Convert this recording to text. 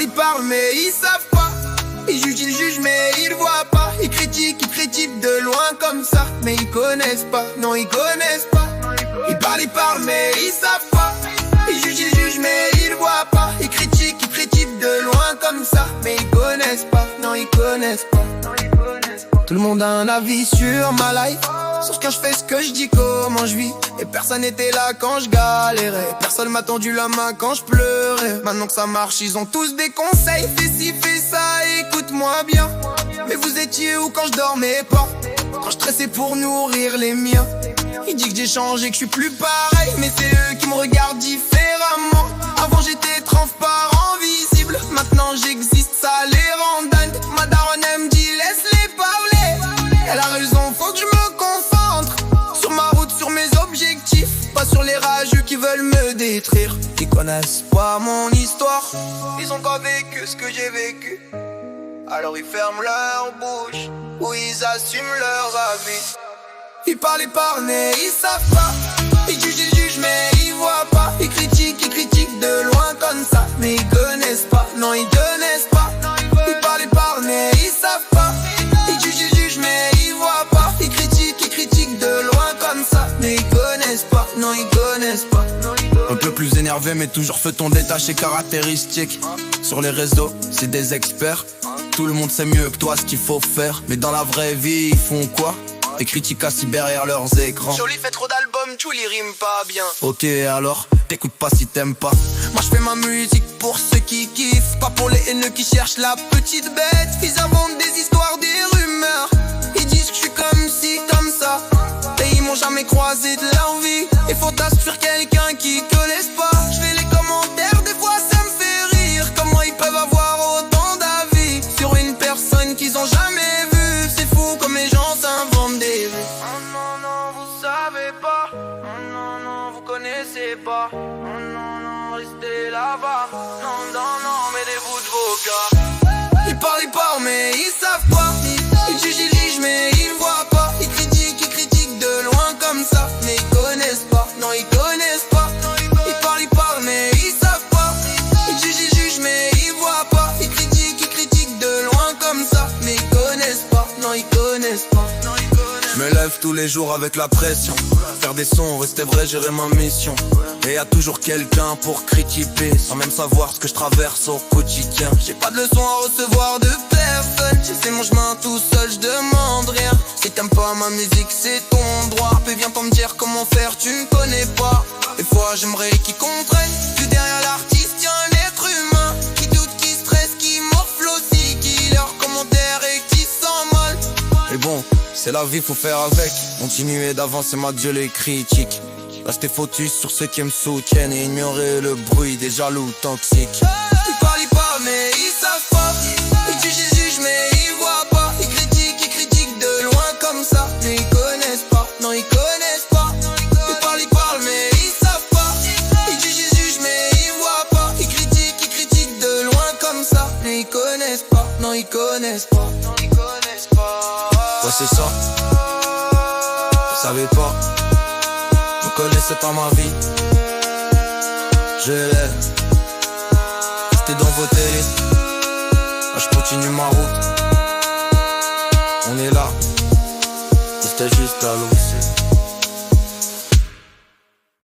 Ils parlent mais ils savent pas. Ils jugent mais ils voient pas. Ils critiquent de loin comme ça. Mais ils connaissent pas, non ils connaissent pas. Ils parlent mais ils savent pas. Ils jugent mais ils voient pas. Ils critiquent de loin comme ça. Mais ils connaissent pas, non ils connaissent pas. Tout le monde a un avis sur ma life, sauf quand je fais ce que je dis, comment je vis. Et personne n'était là quand je galérais. Personne m'a tendu la main quand je pleurais. Maintenant que ça marche, ils ont tous des conseils. Fais ci, fais ça, écoute-moi bien. Mais vous étiez où quand je dormais pas? Quand je stressais pour nourrir les miens. Ils disent que j'ai changé, que je suis plus pareil. Mais c'est eux qui me regardent différemment. Avant j'étais transparent, visible. Maintenant j'existe, ça les rend dingues. Ma daronne elle me dit laisse-les parler. Elle a raison, faut que je me concentre sur ma route, sur mes objectifs. Pas sur les rageux qui veulent me détruire. Ils connaissent pas mon histoire. Ils ont pas vécu ce que j'ai vécu. Alors ils ferment leur bouche ou ils assument leurs avis. Ils parlent mais ils savent pas. Ils jugent mais ils voient pas. Ils critiquent de loin comme ça. Mais ils connaissent pas, non ils connaissent pas. Ils parlent mais ils savent pas. Ils jugent mais ils voient pas. Ils critiquent de loin comme ça. Mais ils connaissent pas, non ils connaissent pas. Un peu plus énervé mais toujours feuilleton détaché caractéristique. Sur les réseaux c'est des experts. Tout le monde sait mieux que toi ce qu'il faut faire. Mais dans la vraie vie ils font quoi? Des critiques assis derrière leurs écrans. Jolie fait trop d'albums, Julie rime pas bien. Ok alors, t'écoutes pas si t'aimes pas. Moi je fais ma musique pour ceux qui kiffent, pas pour les haineux qui cherchent la petite bête. Ils inventent des histoires, des rumeurs. Ils disent que je suis comme ci, comme ça. Et ils m'ont jamais croisé de leur vie. Et fantasme sur quelqu'un qui connaissent pas. Je fais les commentaires, des fois ça me fait rire. Comment ils peuvent avoir autant d'avis sur une personne qu'ils ont jamais vue. C'est fou comme les gens s'inventent des vues. Oh non, non, vous savez pas. Oh non, non, vous connaissez pas. Oh non, non, restez là-bas. Non, non, non, mettez-vous de vos gars. Ils parlent mais ils savent pas. Ils jugent mais ils voient pas. Ils critiquent de loin comme ça. Mais ils connaissent pas, non ils connaissent pas. Ils parlent mais ils savent pas. Ils jugent mais ils voient pas. Ils critiquent de loin comme ça. Mais ils connaissent pas, non ils connaissent pas. Je me lève tous les jours avec la pression. Faire des sons, rester vrai, gérer ma mission. Et y a toujours quelqu'un pour critiquer, sans même savoir ce que je traverse au quotidien. J'ai pas de leçon à recevoir de personne. J'ai fait mon chemin tout seul, je demande rien. Si t'aimes pas ma musique, c'est ton droit. Mais viens pas me dire comment faire, tu me connais pas. Des fois j'aimerais qu'ils comprennent que derrière l'artiste y'a un être humain qui doute, qui stresse, qui morfle aussi, qui leurs commentaires et qui sent mal. Mais bon, c'est la vie, faut faire avec. Continuer d'avancer, ma Dieu les critiques. Rester focus sur ceux qui me soutiennent et ignorer le bruit des jaloux toxiques. Ils parlent mais ils savent pas. Ils jugent mais ils voient pas. Ils critiquent de loin comme ça. Mais ils connaissent pas, non ils connaissent pas. Ils parlent mais ils savent pas. Ils jugent mais ils voient pas. Ils critiquent de loin comme ça. Mais ils connaissent pas, non ils connaissent pas. Ouais c'est ça. Vous savez pas. Vous connaissez pas ma vie. Je l'ai. C'était dans vos télés. Moi je continue ma route. On est là. C'était juste à l'eau.